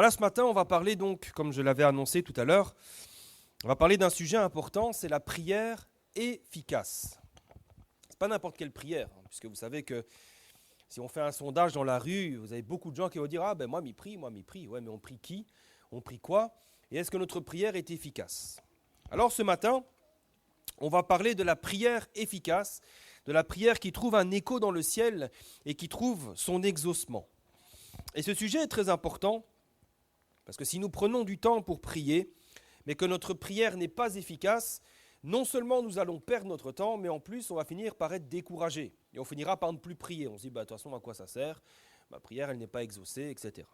Voilà, ce matin, on va parler donc, comme je l'avais annoncé tout à l'heure, on va parler d'un sujet important, c'est la prière efficace. Ce n'est pas n'importe quelle prière, puisque vous savez que si on fait un sondage dans la rue, vous avez beaucoup de gens qui vont dire « Ah ben moi m'y prie. » Ouais, mais on prie qui? On prie quoi? Et est-ce que notre prière est efficace? Alors ce matin, on va parler de la prière efficace, de la prière qui trouve un écho dans le ciel et qui trouve son exaucement. Et ce sujet est très important, parce que si nous prenons du temps pour prier, mais que notre prière n'est pas efficace, non seulement nous allons perdre notre temps, mais en plus on va finir par être découragé. Et on finira par ne plus prier. On se dit, de toute façon, à quoi ça sert? Ma prière, elle n'est pas exaucée, etc.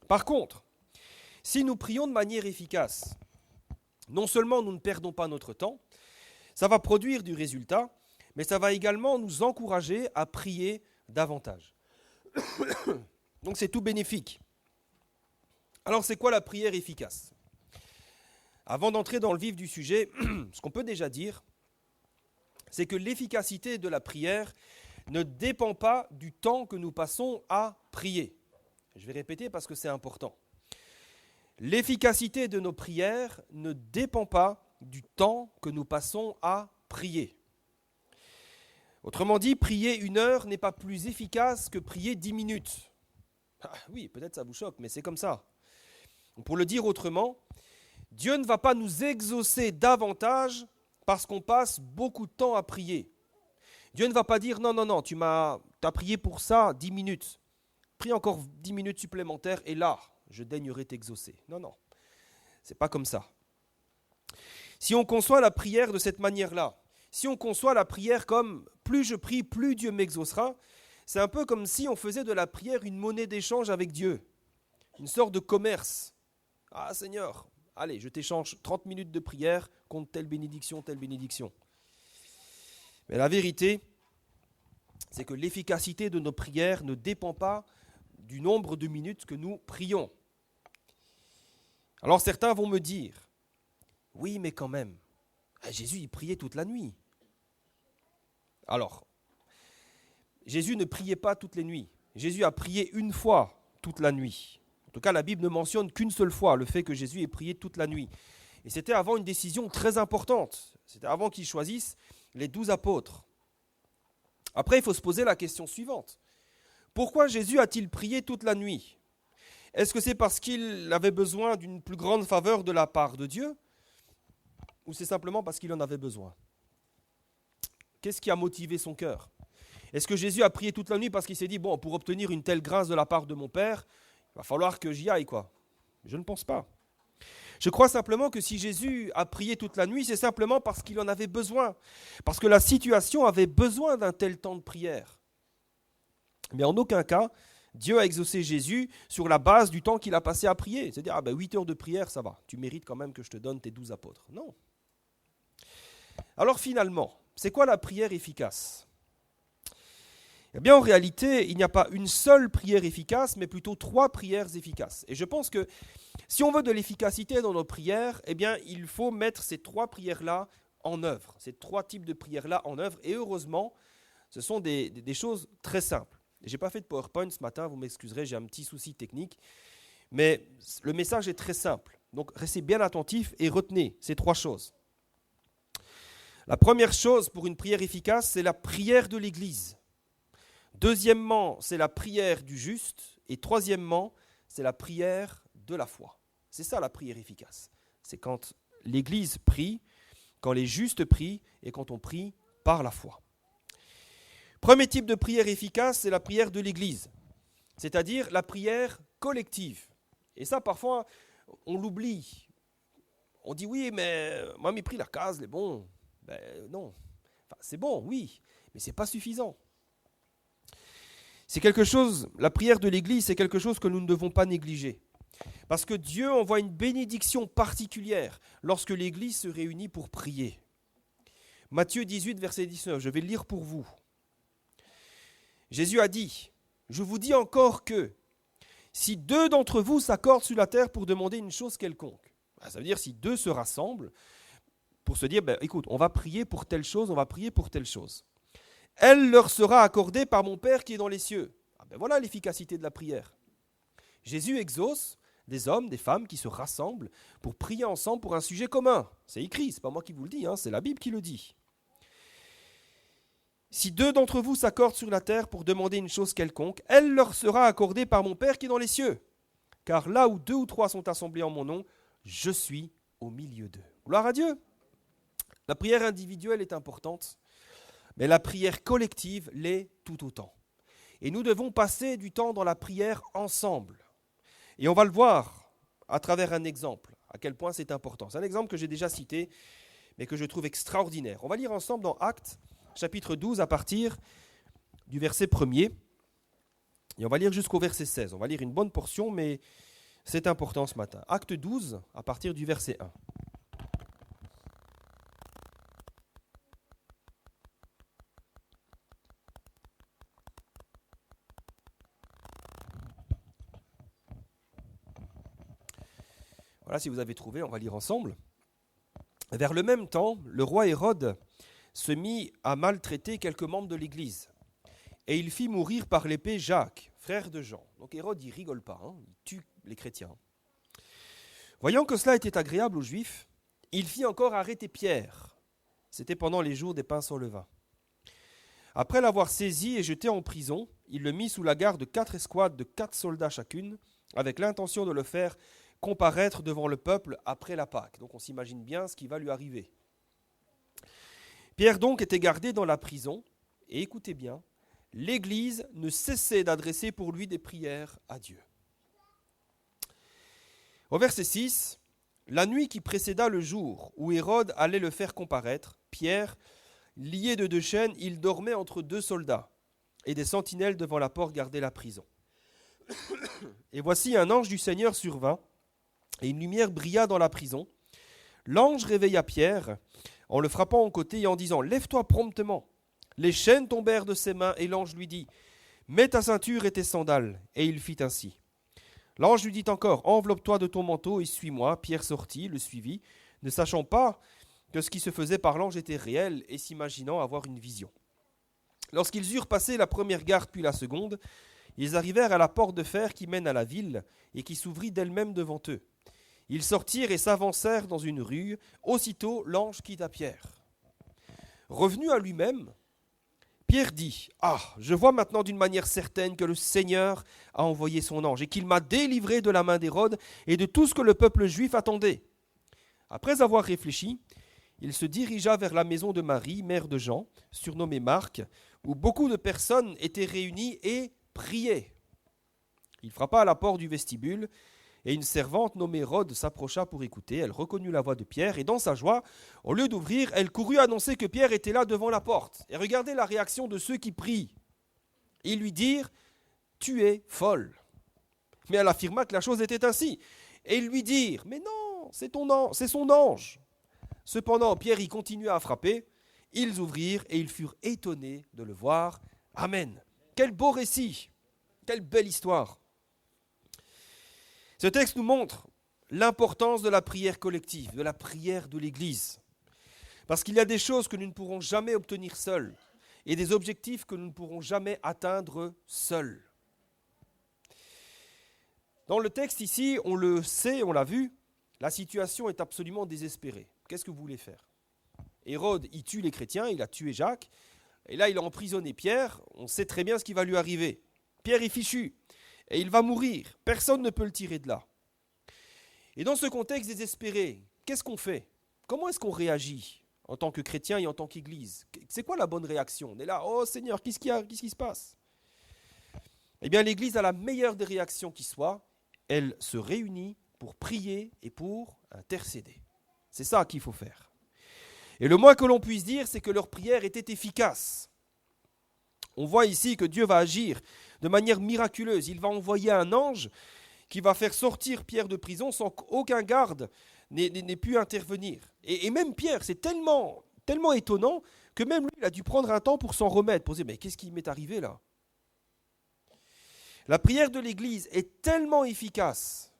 Par contre, si nous prions de manière efficace, non seulement nous ne perdons pas notre temps, ça va produire du résultat, mais ça va également nous encourager à prier davantage. Donc c'est tout bénéfique. Alors c'est quoi la prière efficace? Avant d'entrer dans le vif du sujet, ce qu'on peut déjà dire, c'est que l'efficacité de la prière ne dépend pas du temps que nous passons à prier. Je vais répéter parce que c'est important. L'efficacité de nos prières ne dépend pas du temps que nous passons à prier. Autrement dit, prier 1 heure n'est pas plus efficace que prier 10 minutes. Ah, oui, peut-être ça vous choque, mais c'est comme ça. Pour le dire autrement, Dieu ne va pas nous exaucer davantage parce qu'on passe beaucoup de temps à prier. Dieu ne va pas dire non, tu as prié pour ça 10 minutes. Prie encore 10 minutes supplémentaires et là, je daignerai t'exaucer. Non, c'est pas comme ça. Si on conçoit la prière de cette manière-là, si on conçoit la prière comme plus je prie, plus Dieu m'exaucera, c'est un peu comme si on faisait de la prière une monnaie d'échange avec Dieu, une sorte de commerce. Ah Seigneur, allez, je t'échange 30 minutes de prière contre telle bénédiction, telle bénédiction. Mais la vérité, c'est que l'efficacité de nos prières ne dépend pas du nombre de minutes que nous prions. Alors certains vont me dire, oui, mais quand même, Jésus, il priait toute la nuit. Alors, Jésus ne priait pas toutes les nuits. Jésus a prié une fois toute la nuit. En tout cas, la Bible ne mentionne qu'une seule fois le fait que Jésus ait prié toute la nuit. Et c'était avant une décision très importante. C'était avant qu'il choisisse les 12 apôtres. Après, il faut se poser la question suivante. Pourquoi Jésus a-t-il prié toute la nuit? Est-ce que c'est parce qu'il avait besoin d'une plus grande faveur de la part de Dieu? Ou c'est simplement parce qu'il en avait besoin? Qu'est-ce qui a motivé son cœur? Est-ce que Jésus a prié toute la nuit parce qu'il s'est dit, bon, pour obtenir une telle grâce de la part de mon Père, il va falloir que j'y aille, quoi? Je ne pense pas. Je crois simplement que si Jésus a prié toute la nuit, c'est simplement parce qu'il en avait besoin, parce que la situation avait besoin d'un tel temps de prière. Mais en aucun cas, Dieu a exaucé Jésus sur la base du temps qu'il a passé à prier. C'est-à-dire, 8 heures de prière, ça va, tu mérites quand même que je te donne tes 12 apôtres. Non. Alors finalement, c'est quoi la prière efficace? Eh bien, en réalité, il n'y a pas une seule prière efficace, mais plutôt 3 prières efficaces. Et je pense que si on veut de l'efficacité dans nos prières, eh bien, il faut mettre ces 3 prières-là en œuvre, ces 3 types de prières-là en œuvre. Et heureusement, ce sont des choses très simples. Je n'ai pas fait de PowerPoint ce matin, vous m'excuserez, j'ai un petit souci technique. Mais le message est très simple. Donc, restez bien attentifs et retenez ces 3 choses. La première chose pour une prière efficace, c'est la prière de l'Église. Deuxièmement, c'est la prière du juste. Et troisièmement, c'est la prière de la foi. C'est ça la prière efficace. C'est quand l'Église prie, quand les justes prient et quand on prie par la foi. Premier type de prière efficace, c'est la prière de l'Église, c'est-à-dire la prière collective. Et ça, parfois, on l'oublie. On dit oui, mais moi, m'y prie la case, c'est bon. Ben non, enfin, c'est bon, oui, mais ce n'est pas suffisant. C'est quelque chose, la prière de l'Église, c'est quelque chose que nous ne devons pas négliger. Parce que Dieu envoie une bénédiction particulière lorsque l'Église se réunit pour prier. Matthieu 18, verset 19, je vais le lire pour vous. Jésus a dit, je vous dis encore que si 2 d'entre vous s'accordent sur la terre pour demander une chose quelconque, ça veut dire si 2 se rassemblent pour se dire, écoute, on va prier pour telle chose, on va prier pour telle chose. Elle leur sera accordée par mon Père qui est dans les cieux. Voilà l'efficacité de la prière. Jésus exauce des hommes, des femmes qui se rassemblent pour prier ensemble pour un sujet commun. C'est écrit, ce n'est pas moi qui vous le dis, c'est la Bible qui le dit. Si 2 d'entre vous s'accordent sur la terre pour demander une chose quelconque, elle leur sera accordée par mon Père qui est dans les cieux. Car là où 2 ou 3 sont assemblés en mon nom, je suis au milieu d'eux. Gloire à Dieu. La prière individuelle est importante, mais la prière collective l'est tout autant. Et nous devons passer du temps dans la prière ensemble. Et on va le voir à travers un exemple, à quel point c'est important. C'est un exemple que j'ai déjà cité, mais que je trouve extraordinaire. On va lire ensemble dans Actes, chapitre 12, à partir du verset 1er. Et on va lire jusqu'au verset 16. On va lire une bonne portion, mais c'est important ce matin. Acte 12, à partir du verset 1. Voilà, si vous avez trouvé, on va lire ensemble. Vers le même temps, le roi Hérode se mit à maltraiter quelques membres de l'Église. Et il fit mourir par l'épée Jacques, frère de Jean. Donc Hérode, il rigole pas, il tue les chrétiens. Voyant que cela était agréable aux Juifs, il fit encore arrêter Pierre. C'était pendant les jours des pains sans levain. Après l'avoir saisi et jeté en prison, il le mit sous la garde de 4 escouades de 4 soldats chacune, avec l'intention de le faire comparaître devant le peuple après la Pâque. Donc on s'imagine bien ce qui va lui arriver. Pierre donc était gardé dans la prison, et écoutez bien, l'Église ne cessait d'adresser pour lui des prières à Dieu. Au verset 6, la nuit qui précéda le jour où Hérode allait le faire comparaître, Pierre, lié de 2 chaînes, il dormait entre 2 soldats, et des sentinelles devant la porte gardaient la prison. Et voici un ange du Seigneur survint, et une lumière brilla dans la prison. L'ange réveilla Pierre en le frappant au côté et en disant « Lève-toi promptement !» Les chaînes tombèrent de ses mains et l'ange lui dit « Mets ta ceinture et tes sandales. » Et il fit ainsi. L'ange lui dit encore « Enveloppe-toi de ton manteau et suis-moi. » Pierre sortit, le suivit, ne sachant pas que ce qui se faisait par l'ange était réel et s'imaginant avoir une vision. Lorsqu'ils eurent passé la première garde puis la seconde, ils arrivèrent à la porte de fer qui mène à la ville et qui s'ouvrit d'elle-même devant eux. Ils sortirent et s'avancèrent dans une rue. Aussitôt, l'ange quitta Pierre. Revenu à lui-même, Pierre dit « Ah, je vois maintenant d'une manière certaine que le Seigneur a envoyé son ange et qu'il m'a délivré de la main d'Hérode et de tout ce que le peuple juif attendait. » Après avoir réfléchi, il se dirigea vers la maison de Marie, mère de Jean, surnommée Marc, où beaucoup de personnes étaient réunies et priaient. Il frappa à la porte du vestibule, et une servante nommée Rhodes s'approcha pour écouter. Elle reconnut la voix de Pierre, et dans sa joie, au lieu d'ouvrir, elle courut annoncer que Pierre était là devant la porte. Et regardez la réaction de ceux qui prient. Ils lui dirent « Tu es folle ». Mais elle affirma que la chose était ainsi. Et ils lui dirent « Mais non, c'est son ange ». Cependant, Pierre y continua à frapper. Ils ouvrirent et ils furent étonnés de le voir. Amen. Quel beau récit, quelle belle histoire. Ce texte nous montre l'importance de la prière collective, de la prière de l'Église. Parce qu'il y a des choses que nous ne pourrons jamais obtenir seuls et des objectifs que nous ne pourrons jamais atteindre seuls. Dans le texte ici, on le sait, on l'a vu, la situation est absolument désespérée. Qu'est-ce que vous voulez faire ? Hérode, il tue les chrétiens, il a tué Jacques, et là il a emprisonné Pierre, on sait très bien ce qui va lui arriver. Pierre est fichu, et il va mourir, personne ne peut le tirer de là. Et dans ce contexte désespéré, qu'est-ce qu'on fait ? Comment est-ce qu'on réagit en tant que chrétien et en tant qu'Église ? C'est quoi la bonne réaction ? On est là, oh Seigneur, qu'est-ce qui se passe ? Eh bien l'Église a la meilleure des réactions qui soit, elle se réunit pour prier et pour intercéder. C'est ça qu'il faut faire. Et le moins que l'on puisse dire, c'est que leur prière était efficace. On voit ici que Dieu va agir de manière miraculeuse. Il va envoyer un ange qui va faire sortir Pierre de prison sans qu'aucun garde n'ait pu intervenir. Et même Pierre, c'est tellement étonnant que même lui, il a dû prendre un temps pour s'en remettre, pour se dire, mais qu'est-ce qui m'est arrivé là ? La prière de l'Église est tellement efficace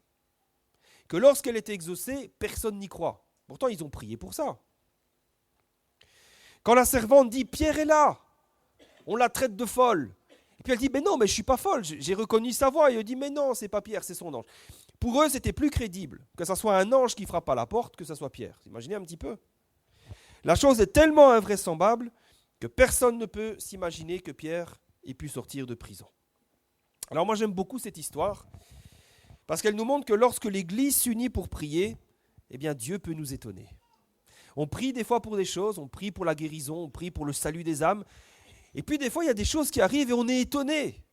que lorsqu'elle est exaucée, personne n'y croit. Pourtant, ils ont prié pour ça. Quand la servante dit « Pierre est là », on la traite de folle. Et puis elle dit « Mais non, mais je ne suis pas folle, j'ai reconnu sa voix. » Et elle dit « Mais non, ce n'est pas Pierre, c'est son ange. » Pour eux, c'était plus crédible que ce soit un ange qui frappe à la porte que ce soit Pierre. Imaginez un petit peu. La chose est tellement invraisemblable que personne ne peut s'imaginer que Pierre ait pu sortir de prison. Alors moi, j'aime beaucoup cette histoire parce qu'elle nous montre que lorsque l'Église s'unit pour prier, eh bien Dieu peut nous étonner. On prie des fois pour des choses, on prie pour la guérison, on prie pour le salut des âmes. Et puis des fois, il y a des choses qui arrivent et on est étonné.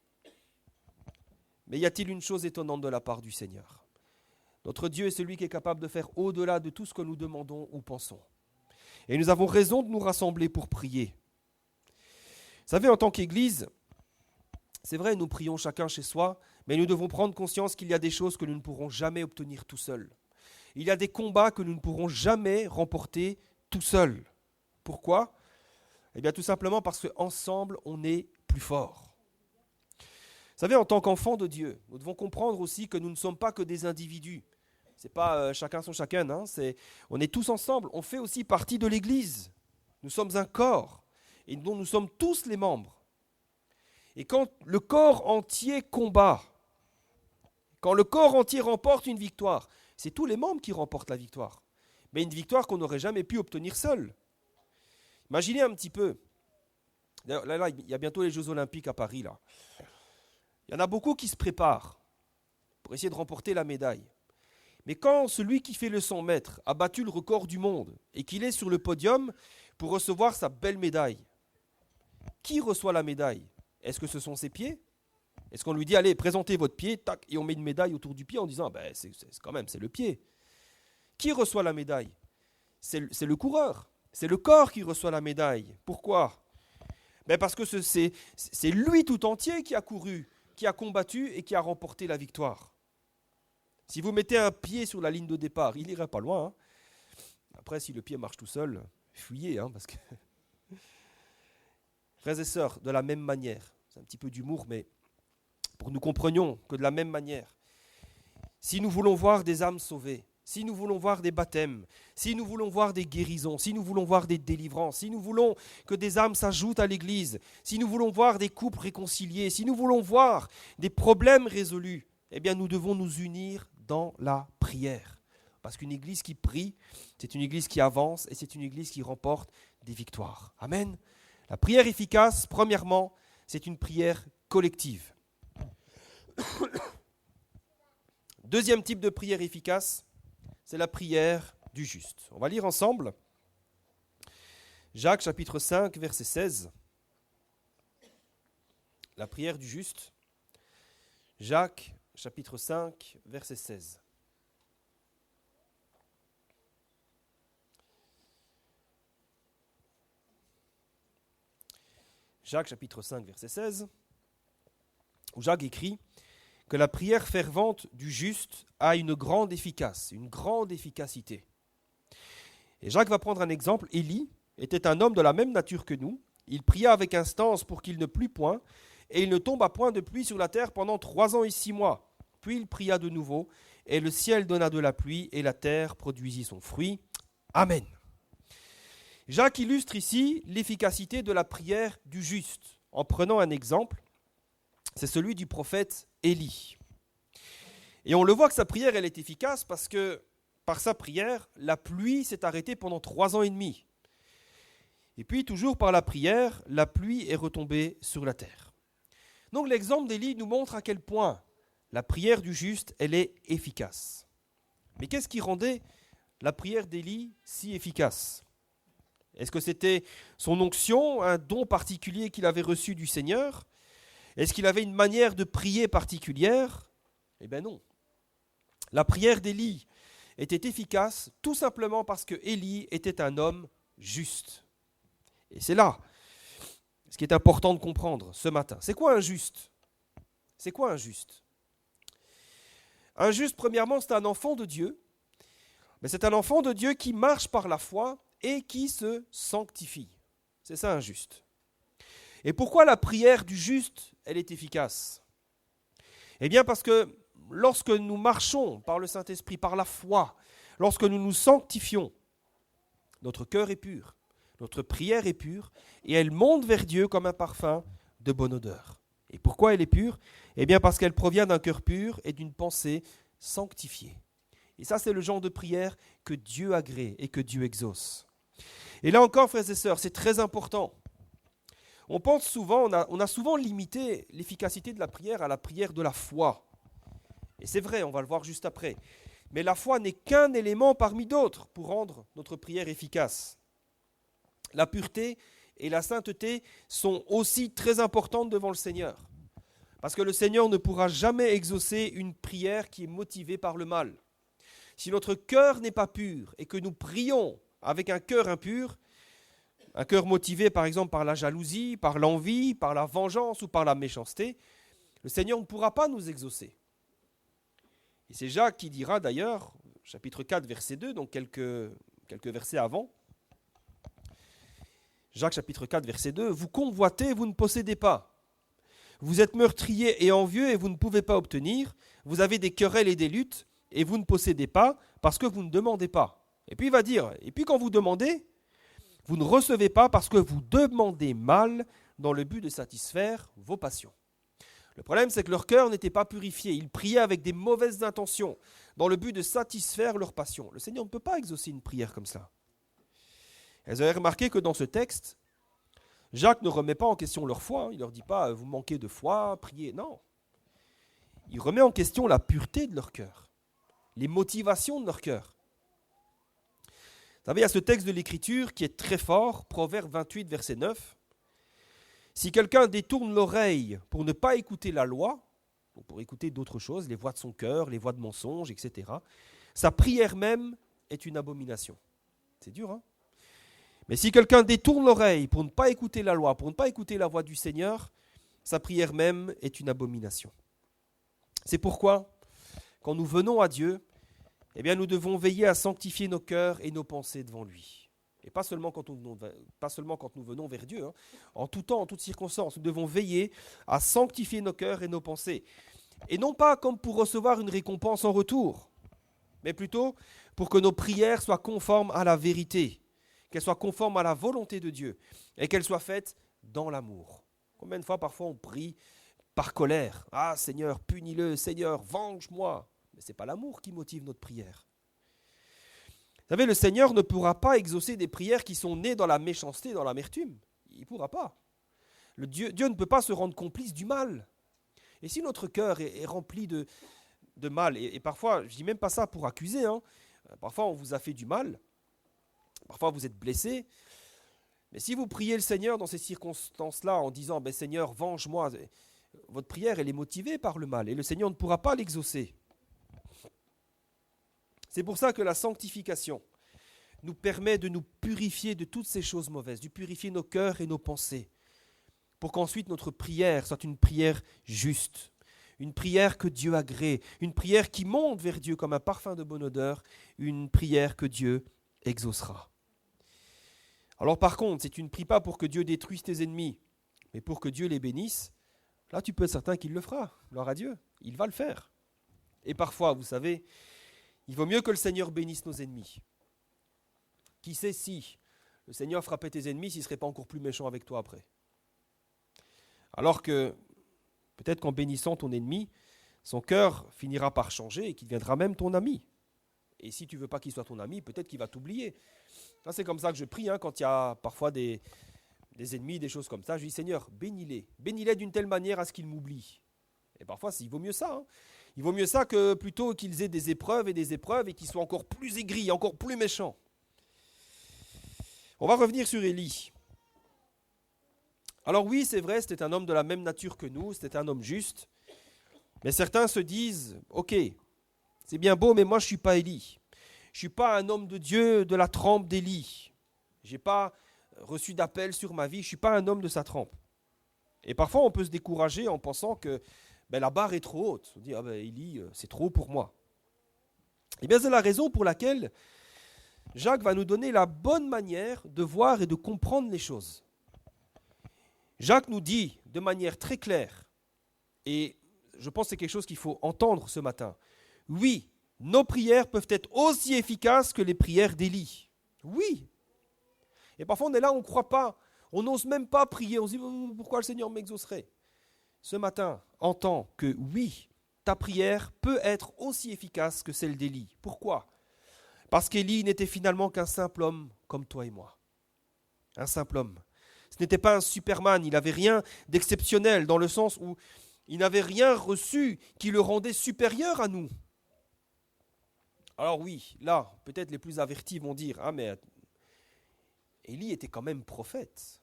Mais y a-t-il une chose étonnante de la part du Seigneur ? Notre Dieu est celui qui est capable de faire au-delà de tout ce que nous demandons ou pensons. Et nous avons raison de nous rassembler pour prier. Vous savez, en tant qu'Église, c'est vrai, nous prions chacun chez soi, mais nous devons prendre conscience qu'il y a des choses que nous ne pourrons jamais obtenir tout seuls. Il y a des combats que nous ne pourrons jamais remporter tout seuls. Pourquoi ? Eh bien, tout simplement parce qu'ensemble, on est plus fort. Vous savez, en tant qu'enfants de Dieu, nous devons comprendre aussi que nous ne sommes pas que des individus. Ce n'est pas chacun son chacun, hein, on est tous ensemble, on fait aussi partie de l'Église. Nous sommes un corps et dont nous sommes tous les membres. Et quand le corps entier combat, quand le corps entier remporte une victoire, c'est tous les membres qui remportent la victoire. Mais une victoire qu'on n'aurait jamais pu obtenir seul. Imaginez un petit peu. Là, il y a bientôt les Jeux Olympiques à Paris. Là. Il y en a beaucoup qui se préparent pour essayer de remporter la médaille. Mais quand celui qui fait le 100 mètres a battu le record du monde et qu'il est sur le podium pour recevoir sa belle médaille, qui reçoit la médaille ? Est-ce que ce sont ses pieds ? Est-ce qu'on lui dit, allez, présentez votre pied, tac, et on met une médaille autour du pied en disant, c'est le pied. Qui reçoit la médaille ? C'est le coureur, c'est le corps qui reçoit la médaille. Pourquoi ? Parce que c'est lui tout entier qui a couru, qui a combattu et qui a remporté la victoire. Si vous mettez un pied sur la ligne de départ, il n'irait pas loin. Hein. Après, si le pied marche tout seul, fuyez, parce que... Frères et sœurs, de la même manière, c'est un petit peu d'humour, mais pour que nous comprenions que de la même manière, si nous voulons voir des âmes sauvées, si nous voulons voir des baptêmes, si nous voulons voir des guérisons, si nous voulons voir des délivrances, si nous voulons que des âmes s'ajoutent à l'Église, si nous voulons voir des couples réconciliés, si nous voulons voir des problèmes résolus, eh bien nous devons nous unir dans la prière. Parce qu'une Église qui prie, c'est une Église qui avance et c'est une Église qui remporte des victoires. Amen. La prière efficace, premièrement, c'est une prière collective. Deuxième type de prière efficace, c'est la prière du juste. On va lire ensemble Jacques chapitre 5, verset 16. La prière du juste. Jacques chapitre 5, verset 16. Jacques chapitre 5, verset 16, où Jacques écrit que la prière fervente du juste a une grande efficacité. Et Jacques va prendre un exemple. Élie était un homme de la même nature que nous. Il pria avec instance pour qu'il ne plût point, et il ne tomba point de pluie sur la terre pendant 3 ans et 6 mois. Puis il pria de nouveau, et le ciel donna de la pluie, et la terre produisit son fruit. Amen. Jacques illustre ici l'efficacité de la prière du juste en prenant un exemple, c'est celui du prophète Élie. Et on le voit que sa prière, elle est efficace parce que par sa prière, la pluie s'est arrêtée pendant 3 ans et demi. Et puis toujours par la prière, la pluie est retombée sur la terre. Donc l'exemple d'Élie nous montre à quel point la prière du juste, elle est efficace. Mais qu'est-ce qui rendait la prière d'Élie si efficace ? Est-ce que c'était son onction, un don particulier qu'il avait reçu du Seigneur ? Est-ce qu'il avait une manière de prier particulière ? Eh bien non. La prière d'Élie était efficace tout simplement parce que Élie était un homme juste. Et c'est là ce qui est important de comprendre ce matin. C'est quoi un juste ? C'est quoi un juste ? Un juste, premièrement, c'est un enfant de Dieu. Mais c'est un enfant de Dieu qui marche par la foi et qui se sanctifie. C'est ça un juste. Et pourquoi la prière du juste, elle est efficace ? Eh bien parce que lorsque nous marchons par le Saint-Esprit, par la foi, lorsque nous nous sanctifions, notre cœur est pur, notre prière est pure, et elle monte vers Dieu comme un parfum de bonne odeur. Et pourquoi elle est pure ? Eh bien parce qu'elle provient d'un cœur pur et d'une pensée sanctifiés. Et ça, c'est le genre de prière que Dieu agrée et que Dieu exauce. Et là encore, frères et sœurs, c'est très important. On pense souvent, on a souvent limité l'efficacité de la prière à la prière de la foi. Et c'est vrai, on va le voir juste après. Mais la foi n'est qu'un élément parmi d'autres pour rendre notre prière efficace. La pureté et la sainteté sont aussi très importantes devant le Seigneur. Parce que le Seigneur ne pourra jamais exaucer une prière qui est motivée par le mal. Si notre cœur n'est pas pur et que nous prions avec un cœur impur, un cœur motivé par exemple par la jalousie, par l'envie, par la vengeance ou par la méchanceté, le Seigneur ne pourra pas nous exaucer. Et c'est Jacques qui dira d'ailleurs, chapitre 4, verset 2, donc quelques versets avant, Jacques chapitre 4, verset 2, « Vous convoitez, vous ne possédez pas. Vous êtes meurtriers et envieux et vous ne pouvez pas obtenir. Vous avez des querelles et des luttes et vous ne possédez pas parce que vous ne demandez pas. » Et puis il va dire, et puis quand vous demandez, vous ne recevez pas parce que vous demandez mal dans le but de satisfaire vos passions. Le problème, c'est que leur cœur n'était pas purifié. Ils priaient avec des mauvaises intentions dans le but de satisfaire leurs passions. Le Seigneur ne peut pas exaucer une prière comme ça. Vous avez remarqué que dans ce texte, Jacques ne remet pas en question leur foi. Il ne leur dit pas « vous manquez de foi, priez ». Non. Il remet en question la pureté de leur cœur, les motivations de leur cœur. Vous savez, il y a ce texte de l'Écriture qui est très fort, Proverbe 28, verset 9. « Si quelqu'un détourne l'oreille pour ne pas écouter la loi, ou pour écouter d'autres choses, les voix de son cœur, les voix de mensonge, etc., sa prière même est une abomination. » C'est dur, hein ? Mais si quelqu'un détourne l'oreille pour ne pas écouter la loi, pour ne pas écouter la voix du Seigneur, sa prière même est une abomination. C'est pourquoi, quand nous venons à Dieu, eh bien, nous devons veiller à sanctifier nos cœurs et nos pensées devant lui. Et pas seulement quand nous venons vers Dieu, hein. En tout temps, en toutes circonstances, nous devons veiller à sanctifier nos cœurs et nos pensées. Et non pas comme pour recevoir une récompense en retour, mais plutôt pour que nos prières soient conformes à la vérité, qu'elles soient conformes à la volonté de Dieu et qu'elles soient faites dans l'amour. Combien de fois parfois on prie par colère ? « Ah Seigneur, punis-le, Seigneur, venge-moi » Mais ce n'est pas l'amour qui motive notre prière. Vous savez, le Seigneur ne pourra pas exaucer des prières qui sont nées dans la méchanceté, dans l'amertume. Il ne pourra pas. Dieu ne peut pas se rendre complice du mal. Et si notre cœur est rempli de mal, et parfois, je ne dis même pas ça pour accuser, hein, parfois on vous a fait du mal, parfois vous êtes blessé, mais si vous priez le Seigneur dans ces circonstances-là en disant « Seigneur, venge-moi », votre prière elle est motivée par le mal et le Seigneur ne pourra pas l'exaucer. C'est pour ça que la sanctification nous permet de nous purifier de toutes ces choses mauvaises, de purifier nos cœurs et nos pensées, pour qu'ensuite notre prière soit une prière juste, une prière que Dieu agrée, une prière qui monte vers Dieu comme un parfum de bonne odeur, une prière que Dieu exaucera. Alors par contre, si tu ne pries pas pour que Dieu détruise tes ennemis, mais pour que Dieu les bénisse, là tu peux être certain qu'il le fera, gloire à Dieu, il va le faire. Et parfois, vous savez, il vaut mieux que le Seigneur bénisse nos ennemis. Qui sait si le Seigneur frappait tes ennemis, s'il ne serait pas encore plus méchant avec toi après. Alors que peut-être qu'en bénissant ton ennemi, son cœur finira par changer et qu'il deviendra même ton ami. Et si tu ne veux pas qu'il soit ton ami, peut-être qu'il va t'oublier. Ça, c'est comme ça que je prie, hein, quand il y a parfois des ennemis, des choses comme ça. Je dis, Seigneur, bénis-les. Bénis-les d'une telle manière à ce qu'ils m'oublient. Et parfois, il vaut mieux ça. Hein. Il vaut mieux ça que plutôt qu'ils aient des épreuves et qu'ils soient encore plus aigris, encore plus méchants. On va revenir sur Élie. Alors oui, c'est vrai, c'était un homme de la même nature que nous, c'était un homme juste. Mais certains se disent, ok, c'est bien beau, mais moi je ne suis pas Élie. Je ne suis pas un homme de Dieu de la trempe d'Élie. Je n'ai pas reçu d'appel sur ma vie, je ne suis pas un homme de sa trempe. Et parfois on peut se décourager en pensant que la barre est trop haute. On dit, Élie, c'est trop haut pour moi. Eh bien, c'est la raison pour laquelle Jacques va nous donner la bonne manière de voir et de comprendre les choses. Jacques nous dit de manière très claire, et je pense que c'est quelque chose qu'il faut entendre ce matin, oui, nos prières peuvent être aussi efficaces que les prières d'Élie. Oui. Et parfois on est là, on ne croit pas, on n'ose même pas prier, on se dit pourquoi le Seigneur m'exaucerait ? Ce matin, entends que oui, ta prière peut être aussi efficace que celle d'Élie. Pourquoi ? Parce qu'Élie n'était finalement qu'un simple homme comme toi et moi. Un simple homme. Ce n'était pas un Superman, il n'avait rien d'exceptionnel dans le sens où il n'avait rien reçu qui le rendait supérieur à nous. Alors oui, là, peut-être les plus avertis vont dire « Ah mais Élie était quand même prophète.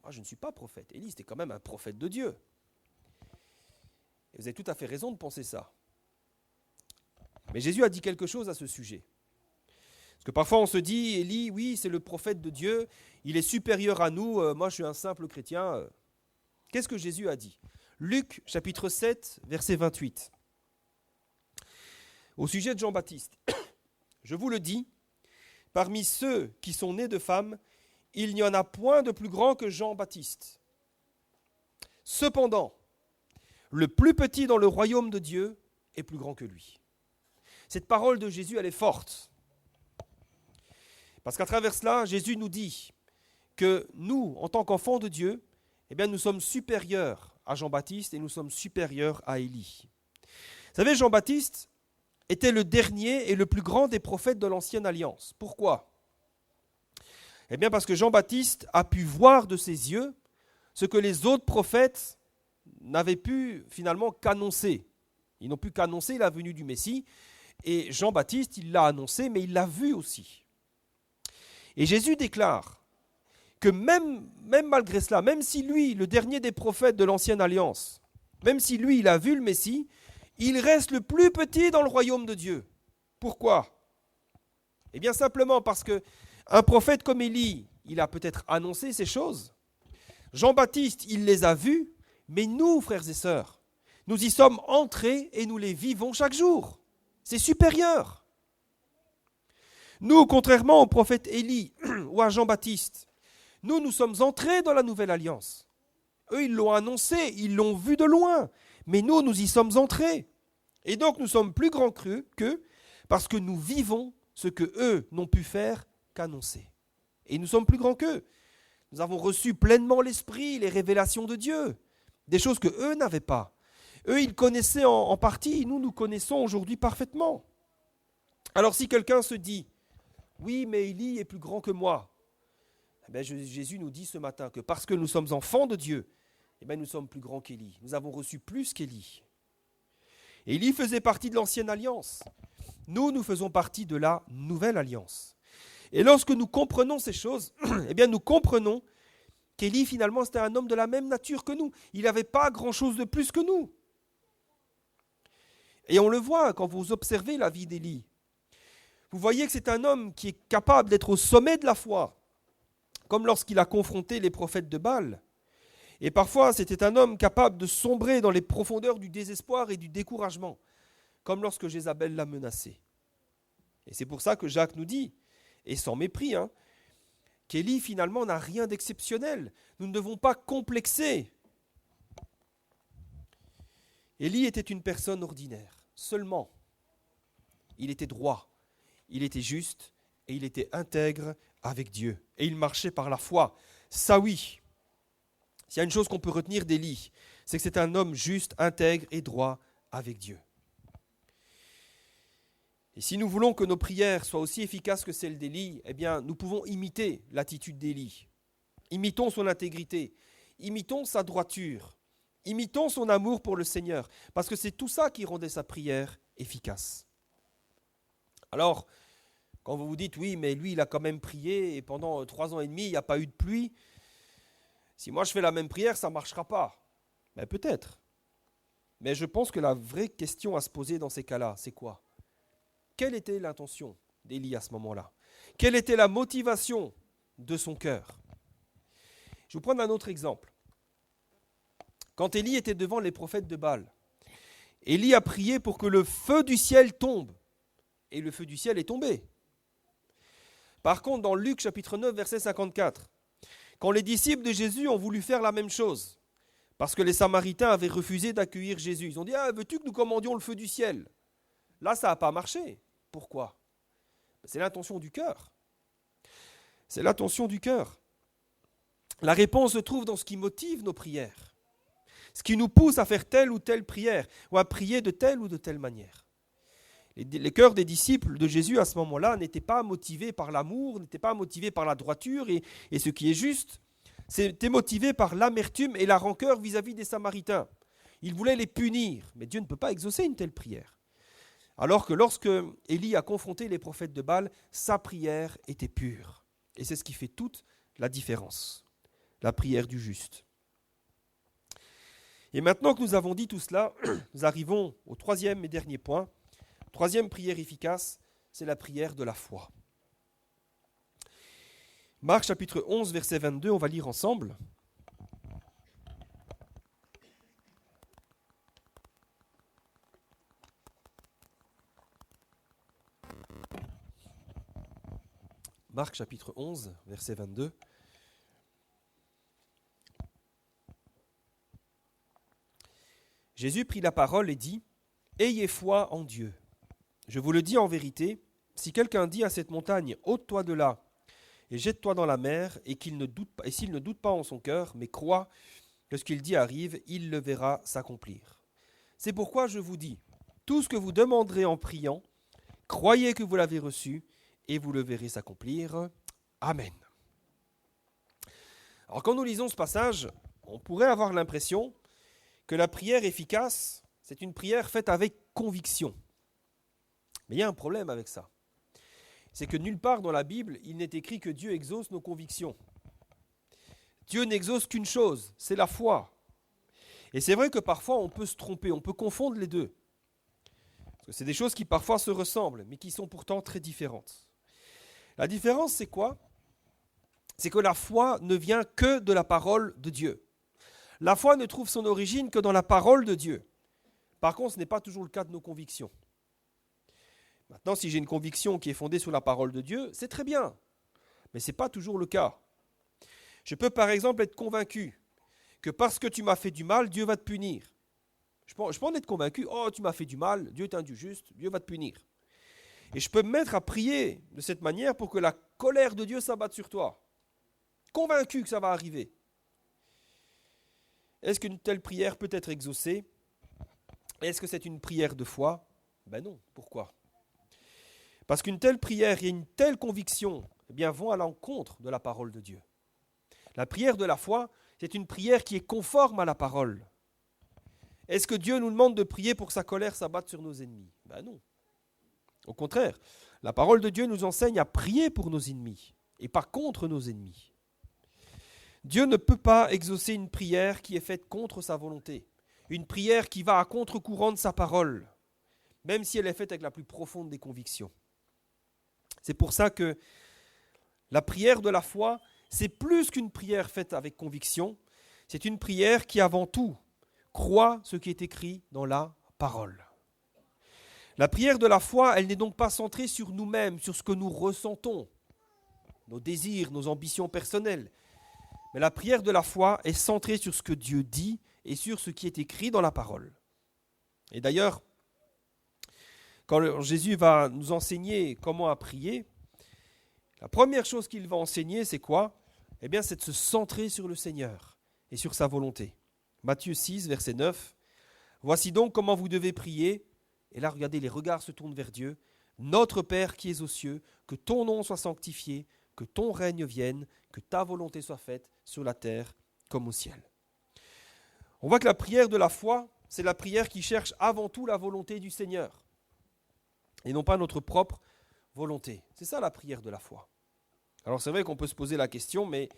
Moi je ne suis pas prophète. Élie c'était quand même un prophète de Dieu. » Et vous avez tout à fait raison de penser ça. Mais Jésus a dit quelque chose à ce sujet. Parce que parfois on se dit, Élie, oui, c'est le prophète de Dieu, il est supérieur à nous, moi je suis un simple chrétien. Qu'est-ce que Jésus a dit ? Luc chapitre 7, verset 28. Au sujet de Jean-Baptiste, je vous le dis, parmi ceux qui sont nés de femmes, il n'y en a point de plus grand que Jean-Baptiste. Cependant, le plus petit dans le royaume de Dieu est plus grand que lui. Cette parole de Jésus, elle est forte. Parce qu'à travers cela, Jésus nous dit que nous, en tant qu'enfants de Dieu, eh bien, nous sommes supérieurs à Jean-Baptiste et nous sommes supérieurs à Élie. Vous savez, Jean-Baptiste était le dernier et le plus grand des prophètes de l'Ancienne Alliance. Pourquoi ? Eh bien, parce que Jean-Baptiste a pu voir de ses yeux ce que les autres prophètes n'avaient pu finalement qu'annoncer. Ils n'ont pu qu'annoncer la venue du Messie. Et Jean-Baptiste, il l'a annoncé, mais il l'a vu aussi. Et Jésus déclare que même malgré cela, même si lui, le dernier des prophètes de l'Ancienne Alliance, même si lui, il a vu le Messie, il reste le plus petit dans le royaume de Dieu. Pourquoi ? Eh bien simplement parce qu'un prophète comme Élie, il a peut-être annoncé ces choses. Jean-Baptiste, il les a vues, mais nous, frères et sœurs, nous y sommes entrés et nous les vivons chaque jour. C'est supérieur. Nous, contrairement au prophète Élie ou à Jean-Baptiste, nous sommes entrés dans la nouvelle alliance. Eux, ils l'ont annoncé, ils l'ont vu de loin, mais nous y sommes entrés. Et donc, nous sommes plus grands qu'eux parce que nous vivons ce que eux n'ont pu faire qu'annoncer. Et nous sommes plus grands qu'eux. Nous avons reçu pleinement l'Esprit, les révélations de Dieu, des choses que eux n'avaient pas. Eux, ils connaissaient en partie, nous connaissons aujourd'hui parfaitement. Alors si quelqu'un se dit, oui, mais Élie est plus grand que moi, eh bien, Jésus nous dit ce matin que parce que nous sommes enfants de Dieu, eh bien, nous sommes plus grands qu'Élie. Nous avons reçu plus qu'Élie. Élie faisait partie de l'ancienne alliance. Nous faisons partie de la nouvelle alliance. Et lorsque nous comprenons ces choses, eh bien, nous comprenons qu'Élie, finalement, c'était un homme de la même nature que nous. Il n'avait pas grand-chose de plus que nous. Et on le voit quand vous observez la vie d'Élie. Vous voyez que c'est un homme qui est capable d'être au sommet de la foi, comme lorsqu'il a confronté les prophètes de Baal. Et parfois, c'était un homme capable de sombrer dans les profondeurs du désespoir et du découragement, comme lorsque Jézabel l'a menacé. Et c'est pour ça que Jacques nous dit, et sans mépris, qu'Élie finalement n'a rien d'exceptionnel. Nous ne devons pas complexer. Élie était une personne ordinaire, seulement. Il était droit. Il était juste et il était intègre avec Dieu. Et il marchait par la foi. Ça oui. S'il y a une chose qu'on peut retenir d'Élie, c'est que c'est un homme juste, intègre et droit avec Dieu. Et si nous voulons que nos prières soient aussi efficaces que celles d'Élie, eh bien, nous pouvons imiter l'attitude d'Élie. Imitons son intégrité. Imitons sa droiture. Imitons son amour pour le Seigneur. Parce que c'est tout ça qui rendait sa prière efficace. Alors, quand vous vous dites, oui, mais lui, il a quand même prié et pendant 3 ans et demi, il n'y a pas eu de pluie. Si moi je fais la même prière, ça ne marchera pas. Mais peut-être. Mais je pense que la vraie question à se poser dans ces cas-là, c'est quoi ? Quelle était l'intention d'Élie à ce moment-là ? Quelle était la motivation de son cœur ? Je vais vous prendre un autre exemple. Quand Élie était devant les prophètes de Baal, Élie a prié pour que le feu du ciel tombe. Et le feu du ciel est tombé. Par contre, dans Luc chapitre 9, verset 54, quand les disciples de Jésus ont voulu faire la même chose, parce que les Samaritains avaient refusé d'accueillir Jésus, ils ont dit « Ah, veux-tu que nous commandions le feu du ciel ?» Là, ça n'a pas marché. Pourquoi ? C'est l'intention du cœur. C'est l'intention du cœur. La réponse se trouve dans ce qui motive nos prières. ce qui nous pousse à faire telle ou telle prière, ou à prier de telle ou de telle manière. Les cœurs des disciples de Jésus à ce moment-là n'étaient pas motivés par l'amour, n'étaient pas motivés par la droiture et ce qui est juste. C'était motivé par l'amertume et la rancœur vis-à-vis des Samaritains. Ils voulaient les punir, mais Dieu ne peut pas exaucer une telle prière. Alors que lorsque Élie a confronté les prophètes de Baal, sa prière était pure. Et c'est ce qui fait toute la différence, la prière du juste. Et maintenant que nous avons dit tout cela, nous arrivons au troisième et dernier point. Troisième prière efficace, c'est la prière de la foi. Marc chapitre 11, verset 22, on va lire ensemble. Marc chapitre 11, verset 22. Jésus prit la parole et dit « Ayez foi en Dieu. Je vous le dis en vérité, si quelqu'un dit à cette montagne « Ôte-toi de là et jette-toi dans la mer » et s'il ne doute pas en son cœur, mais croit que ce qu'il dit arrive, il le verra s'accomplir. C'est pourquoi je vous dis, tout ce que vous demanderez en priant, croyez que vous l'avez reçu et vous le verrez s'accomplir. Amen. Alors quand nous lisons ce passage, on pourrait avoir l'impression que la prière efficace, c'est une prière faite avec conviction. Mais il y a un problème avec ça. C'est que nulle part dans la Bible, il n'est écrit que Dieu exauce nos convictions. Dieu n'exauce qu'une chose, c'est la foi. Et c'est vrai que parfois on peut se tromper, on peut confondre les deux. Parce que c'est des choses qui parfois se ressemblent, mais qui sont pourtant très différentes. La différence, c'est quoi ? C'est que la foi ne vient que de la parole de Dieu. La foi ne trouve son origine que dans la parole de Dieu. Par contre, ce n'est pas toujours le cas de nos convictions. Maintenant, si j'ai une conviction qui est fondée sur la parole de Dieu, c'est très bien. Mais ce n'est pas toujours le cas. Je peux par exemple être convaincu que parce que tu m'as fait du mal, Dieu va te punir. Je peux en être convaincu, oh tu m'as fait du mal, Dieu est injuste, Dieu va te punir. Et je peux me mettre à prier de cette manière pour que la colère de Dieu s'abatte sur toi. Convaincu que ça va arriver. Est-ce qu'une telle prière peut être exaucée ? Est-ce que c'est une prière de foi ? Ben non. Pourquoi ? Parce qu'une telle prière et une telle conviction vont à l'encontre de la parole de Dieu. La prière de la foi, c'est une prière qui est conforme à la parole. Est-ce que Dieu nous demande de prier pour que sa colère s'abatte sur nos ennemis ? Ben non. Au contraire, la parole de Dieu nous enseigne à prier pour nos ennemis et pas contre nos ennemis. Dieu ne peut pas exaucer une prière qui est faite contre sa volonté, une prière qui va à contre-courant de sa parole, même si elle est faite avec la plus profonde des convictions. C'est pour ça que la prière de la foi, c'est plus qu'une prière faite avec conviction, c'est une prière qui avant tout croit ce qui est écrit dans la parole. La prière de la foi, elle n'est donc pas centrée sur nous-mêmes, sur ce que nous ressentons, nos désirs, nos ambitions personnelles. Mais la prière de la foi est centrée sur ce que Dieu dit et sur ce qui est écrit dans la parole. Et d'ailleurs, quand Jésus va nous enseigner comment à prier, la première chose qu'il va enseigner, c'est quoi ? Eh bien, c'est de se centrer sur le Seigneur et sur sa volonté. Matthieu 6, verset 9. « Voici donc comment vous devez prier. » Et là, regardez, les regards se tournent vers Dieu. « Notre Père qui es aux cieux, que ton nom soit sanctifié, que ton règne vienne, que ta volonté soit faite sur la terre comme au ciel. » On voit que la prière de la foi, c'est la prière qui cherche avant tout la volonté du Seigneur et non pas notre propre volonté. C'est ça la prière de la foi. Alors c'est vrai qu'on peut se poser la question, mais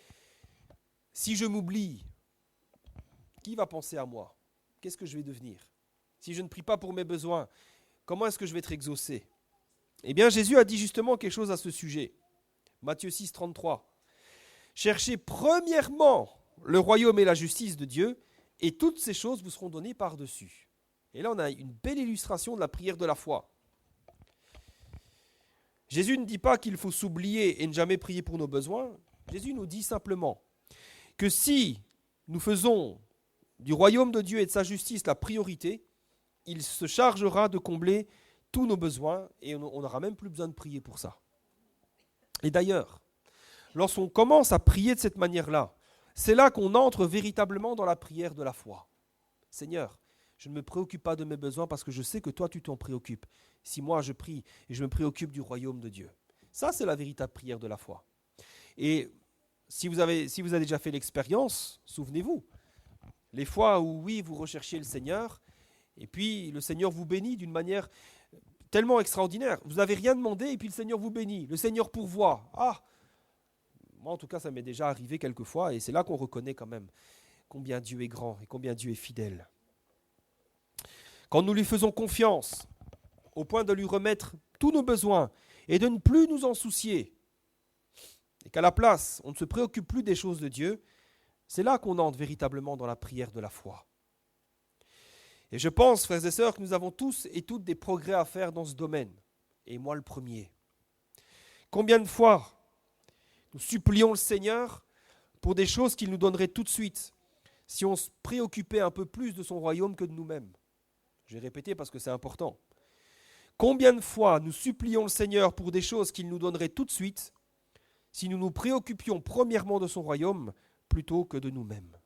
si je m'oublie, qui va penser à moi ? Qu'est-ce que je vais devenir ? Si je ne prie pas pour mes besoins, comment est-ce que je vais être exaucé ? Eh bien, Jésus a dit justement quelque chose à ce sujet. Matthieu 6, 33. « Cherchez premièrement le royaume et la justice de Dieu, et toutes ces choses vous seront données par-dessus. » Et là, on a une belle illustration de la prière de la foi. Jésus ne dit pas qu'il faut s'oublier et ne jamais prier pour nos besoins. Jésus nous dit simplement que si nous faisons du royaume de Dieu et de sa justice la priorité, il se chargera de combler tous nos besoins et on n'aura même plus besoin de prier pour ça. Et d'ailleurs, lorsqu'on commence à prier de cette manière-là, c'est là qu'on entre véritablement dans la prière de la foi. Seigneur, je ne me préoccupe pas de mes besoins parce que je sais que toi, tu t'en préoccupes. Si moi, je prie et je me préoccupe du royaume de Dieu. Ça, c'est la véritable prière de la foi. Et si vous avez déjà fait l'expérience, souvenez-vous, les fois où, oui, vous recherchiez le Seigneur, et puis le Seigneur vous bénit d'une manière tellement extraordinaire. Vous n'avez rien demandé, et puis le Seigneur vous bénit. Le Seigneur pourvoit. Ah, moi, en tout cas, ça m'est déjà arrivé quelques fois, et c'est là qu'on reconnaît quand même combien Dieu est grand et combien Dieu est fidèle. Quand nous lui faisons confiance, au point de lui remettre tous nos besoins et de ne plus nous en soucier, et qu'à la place, on ne se préoccupe plus des choses de Dieu, c'est là qu'on entre véritablement dans la prière de la foi. Et je pense, frères et sœurs, que nous avons tous et toutes des progrès à faire dans ce domaine, et moi le premier. Combien de fois nous supplions le Seigneur pour des choses qu'il nous donnerait tout de suite, si on se préoccupait un peu plus de son royaume que de nous-mêmes. Je vais répéter parce que c'est important. Combien de fois nous supplions le Seigneur pour des choses qu'il nous donnerait tout de suite, si nous nous préoccupions premièrement de son royaume plutôt que de nous-mêmes.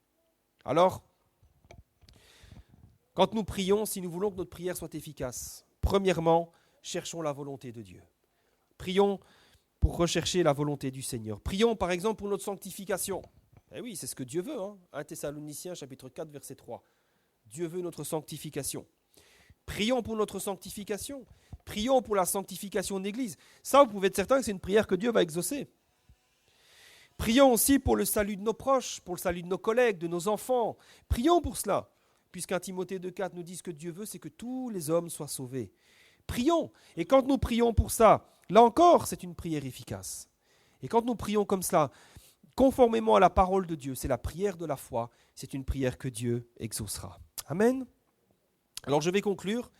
Alors, quand nous prions, si nous voulons que notre prière soit efficace, premièrement, cherchons la volonté de Dieu. Prions pour rechercher la volonté du Seigneur. Prions par exemple pour notre sanctification. Eh oui, c'est ce que Dieu veut. 1 Thessaloniciens chapitre 4 verset 3. Dieu veut notre sanctification. Prions pour notre sanctification. Prions pour la sanctification de l'Église. Ça, vous pouvez être certain que c'est une prière que Dieu va exaucer. Prions aussi pour le salut de nos proches, pour le salut de nos collègues, de nos enfants. Prions pour cela, puisqu'un Timothée 2,4 nous dit ce que Dieu veut, c'est que tous les hommes soient sauvés. Prions. Et quand nous prions pour ça, là encore, c'est une prière efficace. Et quand nous prions comme cela, conformément à la parole de Dieu, c'est la prière de la foi, c'est une prière que Dieu exaucera. Amen. Alors je vais conclure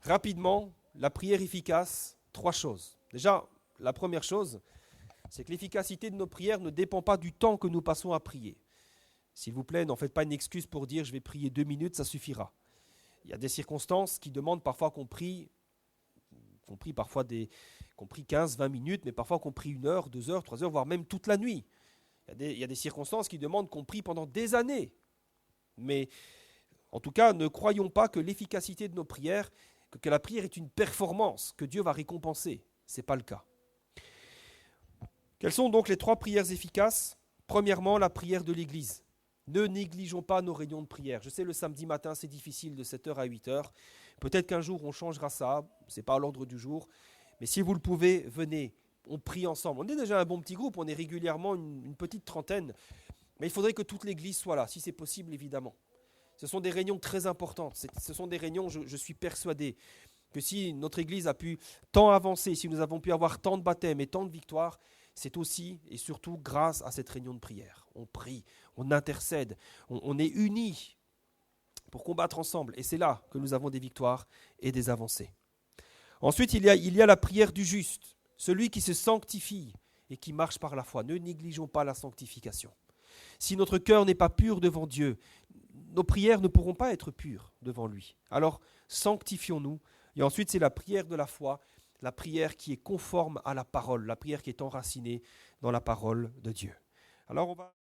rapidement la prière efficace, 3 choses. Déjà, la première chose, c'est que l'efficacité de nos prières ne dépend pas du temps que nous passons à prier. S'il vous plaît, n'en faites pas une excuse pour dire je vais prier 2 minutes, ça suffira. Il y a des circonstances qui demandent parfois qu'on prie 15, 20 minutes, mais parfois qu'on prie 1 heure, 2 heures, 3 heures, voire même toute la nuit. Il y a des circonstances qui demandent qu'on prie pendant des années. Mais en tout cas, ne croyons pas que l'efficacité de nos prières, que la prière est une performance que Dieu va récompenser. Ce n'est pas le cas. Quelles sont donc les 3 prières efficaces ? Premièrement, la prière de l'Église. Ne négligeons pas nos réunions de prière. Je sais, le samedi matin, c'est difficile de 7h à 8h. Peut-être qu'un jour, on changera ça. Ce n'est pas à l'ordre du jour. Mais si vous le pouvez, venez. On prie ensemble. On est déjà un bon petit groupe. On est régulièrement une petite trentaine. Mais il faudrait que toute l'Église soit là, si c'est possible, évidemment. Ce sont des réunions très importantes. Ce sont des réunions, je suis persuadé, que si notre Église a pu tant avancer, si nous avons pu avoir tant de baptêmes et tant de victoires, c'est aussi et surtout grâce à cette réunion de prière. On prie, on intercède, on est unis pour combattre ensemble. Et c'est là que nous avons des victoires et des avancées. Ensuite, il y a la prière du juste, celui qui se sanctifie et qui marche par la foi. Ne négligeons pas la sanctification. Si notre cœur n'est pas pur devant Dieu, nos prières ne pourront pas être pures devant lui. Alors, sanctifions-nous. Et ensuite, c'est la prière de la foi, la prière qui est conforme à la parole, la prière qui est enracinée dans la parole de Dieu. Alors, on va